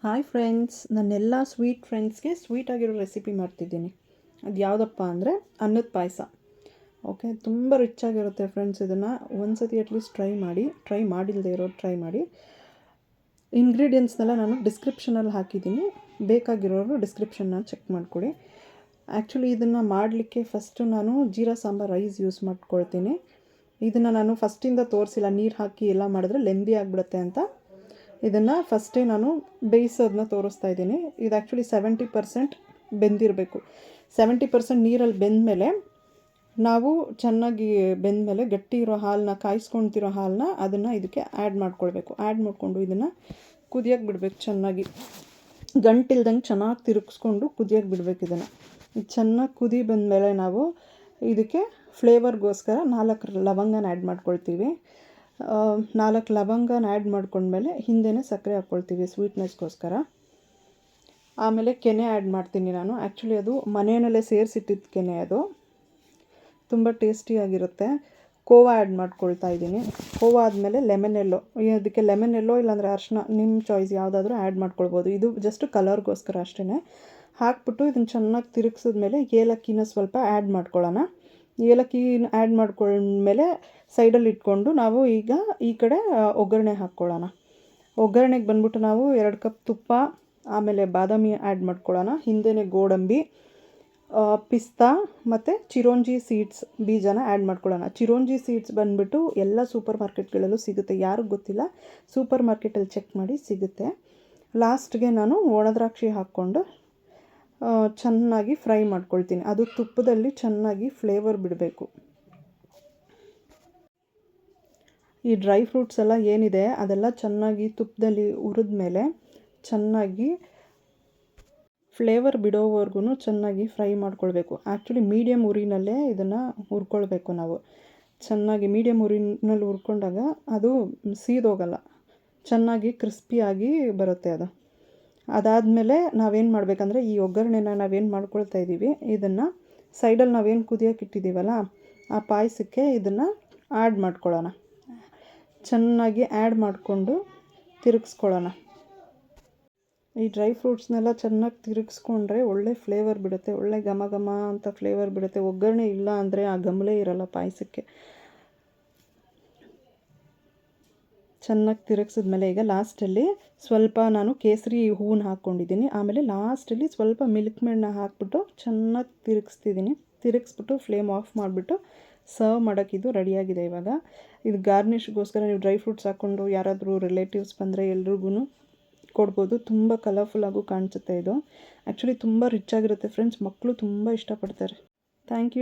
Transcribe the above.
Hi friends, ನನ್ನೆಲ್ಲ sweet ಫ್ರೆಂಡ್ಸ್ಗೆ ಸ್ವೀಟಾಗಿರೋ recipe ಮಾಡ್ತಿದ್ದೀನಿ. ಅದು ಯಾವುದಪ್ಪ ಅಂದರೆ ಅನ್ನದ ಪಾಯಸ. ಓಕೆ, ತುಂಬ ರಿಚ್ ಆಗಿರುತ್ತೆ ಫ್ರೆಂಡ್ಸ್. ಇದನ್ನು ಒಂದ್ಸತಿ ಅಟ್ಲೀಸ್ಟ್ ಟ್ರೈ ಮಾಡಿಲ್ಲದೆ ಇರೋರು ಟ್ರೈ ಮಾಡಿ. ಇಂಗ್ರೀಡಿಯೆಂಟ್ಸ್ನೆಲ್ಲ ನಾನು ಡಿಸ್ಕ್ರಿಪ್ಷನಲ್ಲಿ ಹಾಕಿದ್ದೀನಿ, ಬೇಕಾಗಿರೋರು ಡಿಸ್ಕ್ರಿಪ್ಷನ್ನ ಚೆಕ್ ಮಾಡಿಕೊಡಿ. ಆ್ಯಕ್ಚುಲಿ ಇದನ್ನು ಮಾಡಲಿಕ್ಕೆ ಫಸ್ಟು ನಾನು ಜೀರಾ ಸಾಂಬಾರ್ ರೈಸ್ ಯೂಸ್ ಮಾಡ್ಕೊಳ್ತೀನಿ. ಇದನ್ನು ನಾನು ಫಸ್ಟಿಂದ ತೋರಿಸಿಲ್ಲ, ನೀರು ಹಾಕಿ ಎಲ್ಲ ಮಾಡಿದ್ರೆ ಲೆಂದಿ ಆಗಿಬಿಡುತ್ತೆ ಅಂತ ಇದನ್ನು ಫಸ್ಟೇ ನಾನು ಬೇಯಿಸೋದನ್ನ ತೋರಿಸ್ತಾ ಇದ್ದೀನಿ. ಇದು ಆ್ಯಕ್ಚುಲಿ 70% ಬೆಂದಿರಬೇಕು. 70% ನೀರಲ್ಲಿ ಬೆಂದಮೇಲೆ ನಾವು ಚೆನ್ನಾಗಿ ಬೆಂದಮೇಲೆ ಗಟ್ಟಿ ಇರೋ ಹಾಲನ್ನ, ಕಾಯಿಸ್ಕೊಳ್ತಿರೋ ಹಾಲನ್ನ ಅದನ್ನು ಇದಕ್ಕೆ ಆ್ಯಡ್ ಮಾಡ್ಕೊಳ್ಬೇಕು. ಆ್ಯಡ್ ಮಾಡಿಕೊಂಡು ಇದನ್ನು ಕುದಿಯೋಕ್ಕೆ ಬಿಡಬೇಕು. ಚೆನ್ನಾಗಿ ಗಂಟಿಲ್ದಂಗೆ ಚೆನ್ನಾಗಿ ತಿರುಗಿಸ್ಕೊಂಡು ಕುದಿಯೋಕ್ಕೆ ಬಿಡಬೇಕು. ಇದನ್ನು ಚೆನ್ನಾಗಿ ಕುದಿ ಬಂದಮೇಲೆ ನಾವು ಇದಕ್ಕೆ ಫ್ಲೇವರ್ಗೋಸ್ಕರ 4 ಲವಂಗನ ಆ್ಯಡ್ ಮಾಡ್ಕೊಳ್ತೀವಿ. 4 ಲವಂಗನ ಆ್ಯಡ್ ಮಾಡ್ಕೊಂಡ್ಮೇಲೆ ಹಿಂದೆನೇ ಸಕ್ಕರೆ ಹಾಕ್ಕೊಳ್ತೀವಿ ಸ್ವೀಟ್ನೆಸ್ಗೋಸ್ಕರ. ಆಮೇಲೆ ಕೆನೆ ಆ್ಯಡ್ ಮಾಡ್ತೀನಿ ನಾನು. ಆ್ಯಕ್ಚುಲಿ ಅದು ಮನೆಯಲ್ಲೇ ಸೇರಿಸಿಟ್ಟಿದ್ದ ಕೆನೆ, ಅದು ತುಂಬ ಟೇಸ್ಟಿಯಾಗಿರುತ್ತೆ. ಕೋವಾ ಆ್ಯಡ್ ಮಾಡ್ಕೊಳ್ತಾ ಇದ್ದೀನಿ. ಕೋವಾ ಆದಮೇಲೆ ಲೆಮನ್ ಎಲ್ಲೋ, ಅದಕ್ಕೆ ಲೆಮನ್ ಎಲ್ಲೋ ಇಲ್ಲಾಂದರೆ ಅರಿಶಿನ, ನಿಮ್ಮ ಚಾಯ್ಸ್ ಯಾವುದಾದ್ರೂ ಆ್ಯಡ್ ಮಾಡ್ಕೊಳ್ಬೋದು. ಇದು ಜಸ್ಟ್ ಕಲರ್ಗೋಸ್ಕರ ಅಷ್ಟೇ. ಹಾಕ್ಬಿಟ್ಟು ಇದನ್ನು ಚೆನ್ನಾಗಿ ತಿರುಗಿಸಿದ್ಮೇಲೆ ಏಲಕ್ಕಿನ ಸ್ವಲ್ಪ ಆ್ಯಡ್ ಮಾಡ್ಕೊಳ್ಳೋಣ. ಏಲಕ್ಕಿನ ಆ್ಯಡ್ ಮಾಡ್ಕೊಂಡ್ಮೇಲೆ ಸೈಡಲ್ಲಿ ಇಟ್ಕೊಂಡು ನಾವು ಈಗ ಈ ಕಡೆ ಒಗ್ಗರಣೆ ಹಾಕ್ಕೊಳ್ಳೋಣ. ಒಗ್ಗರಣೆಗೆ ಬಂದ್ಬಿಟ್ಟು ನಾವು 2 ಕಪ್ ತುಪ್ಪ, ಆಮೇಲೆ ಬಾದಾಮಿ ಆ್ಯಡ್ ಮಾಡ್ಕೊಳ್ಳೋಣ. ಹಿಂದೆನೇ ಗೋಡಂಬಿ, ಪಿಸ್ತಾ ಮತ್ತು ಚಿರೋಂಜಿ ಸೀಡ್ಸ್ ಬೀಜನ ಆ್ಯಡ್ ಮಾಡ್ಕೊಳ್ಳೋಣ. ಚಿರೋಂಜಿ ಸೀಡ್ಸ್ ಬಂದುಬಿಟ್ಟು ಎಲ್ಲ ಸೂಪರ್ ಮಾರ್ಕೆಟ್ಗಳಲ್ಲೂ ಸಿಗುತ್ತೆ, ಯಾರಿಗೂ ಗೊತ್ತಿಲ್ಲ ಸೂಪರ್ ಮಾರ್ಕೆಟಲ್ಲಿ ಚೆಕ್ ಮಾಡಿ ಸಿಗುತ್ತೆ. ಲಾಸ್ಟ್ಗೆ ನಾನು ಒಣದ್ರಾಕ್ಷಿ ಹಾಕ್ಕೊಂಡು ಚೆನ್ನಾಗಿ ಫ್ರೈ ಮಾಡ್ಕೊಳ್ತೀನಿ. ಅದು ತುಪ್ಪದಲ್ಲಿ ಚೆನ್ನಾಗಿ ಫ್ಲೇವರ್ ಬಿಡಬೇಕು. ಈ ಡ್ರೈ ಫ್ರೂಟ್ಸ್ ಎಲ್ಲ ಏನಿದೆ ಅದೆಲ್ಲ ಚೆನ್ನಾಗಿ ತುಪ್ಪದಲ್ಲಿ ಹುರಿದ ಮೇಲೆ ಚೆನ್ನಾಗಿ ಫ್ಲೇವರ್ ಬಿಡೋವರೆಗೂ ಚೆನ್ನಾಗಿ ಫ್ರೈ ಮಾಡ್ಕೊಳ್ಬೇಕು. ಆ್ಯಕ್ಚುಲಿ ಮೀಡಿಯಮ್ ಉರಿನಲ್ಲೇ ಇದನ್ನು ಹುರ್ಕೊಳ್ಬೇಕು ನಾವು. ಚೆನ್ನಾಗಿ ಮೀಡಿಯಮ್ ಉರಿನಲ್ಲಿ ಹುರ್ಕೊಂಡಾಗ ಅದು ಸೀದೋಗಲ್ಲ, ಚೆನ್ನಾಗಿ ಕ್ರಿಸ್ಪಿಯಾಗಿ ಬರುತ್ತೆ ಅದು. ಅದಾದಮೇಲೆ ನಾವೇನು ಮಾಡಬೇಕಂದ್ರೆ ಈ ಒಗ್ಗರಣೆನ ನಾವೇನು ಮಾಡ್ಕೊಳ್ತಾ ಇದ್ದೀವಿ, ಇದನ್ನು ಸೈಡಲ್ಲಿ ನಾವೇನು ಕುದಿಯೋಕೆ ಇಟ್ಟಿದ್ದೀವಲ್ಲ ಆ ಪಾಯಸಕ್ಕೆ ಇದನ್ನು ಆ್ಯಡ್ ಮಾಡ್ಕೊಳ್ಳೋಣ. ಚೆನ್ನಾಗಿ ಆ್ಯಡ್ ಮಾಡಿಕೊಂಡು ತಿರುಗಿಸ್ಕೊಳ್ಳೋಣ. ಈ ಡ್ರೈ ಫ್ರೂಟ್ಸ್ನೆಲ್ಲ ಚೆನ್ನಾಗಿ ತಿರುಗಿಸ್ಕೊಂಡ್ರೆ ಒಳ್ಳೆ ಫ್ಲೇವರ್ ಬಿಡುತ್ತೆ, ಒಳ್ಳೆ ಘಮ ಘಮ ಅಂತ ಫ್ಲೇವರ್ ಬಿಡುತ್ತೆ. ಒಗ್ಗರಣೆ ಇಲ್ಲ ಅಂದರೆ ಆ ಘಮಲೇ ಇರೋಲ್ಲ ಪಾಯಸಕ್ಕೆ. ಚೆನ್ನಾಗಿ ತಿರುಗಿಸಿದ್ಮೇಲೆ ಈಗ ಲಾಸ್ಟಲ್ಲಿ ಸ್ವಲ್ಪ ನಾನು ಕೇಸರಿ ಹೂವನ್ನ ಹಾಕ್ಕೊಂಡಿದ್ದೀನಿ. ಆಮೇಲೆ ಲಾಸ್ಟಲ್ಲಿ ಸ್ವಲ್ಪ ಮಿಲ್ಕ್ ಮೇಡನ್ನ ಹಾಕ್ಬಿಟ್ಟು ಚೆನ್ನಾಗಿ ತಿರುಗಿಸ್ಬಿಟ್ಟು ಫ್ಲೇಮ್ ಆಫ್ ಮಾಡಿಬಿಟ್ಟು ಸರ್ವ್ ಮಾಡೋಕ್ಕೆ ಇದು ರೆಡಿಯಾಗಿದೆ. ಇವಾಗ ಇದು ಗಾರ್ನಿಷ್ಗೋಸ್ಕರ ನೀವು ಡ್ರೈ ಫ್ರೂಟ್ಸ್ ಹಾಕ್ಕೊಂಡು ಯಾರಾದರೂ ರಿಲೇಟಿವ್ಸ್ ಬಂದರೆ ಎಲ್ರಿಗೂ ಕೊಡ್ಬೋದು. ತುಂಬ ಕಲರ್ಫುಲ್ಲಾಗೂ ಕಾಣಿಸುತ್ತೆ ಇದು. ಆ್ಯಕ್ಚುಲಿ ತುಂಬ ರಿಚ್ ಆಗಿರುತ್ತೆ ಫ್ರೆಂಡ್ಸ್, ಮಕ್ಕಳು ತುಂಬ ಇಷ್ಟಪಡ್ತಾರೆ. Thank you.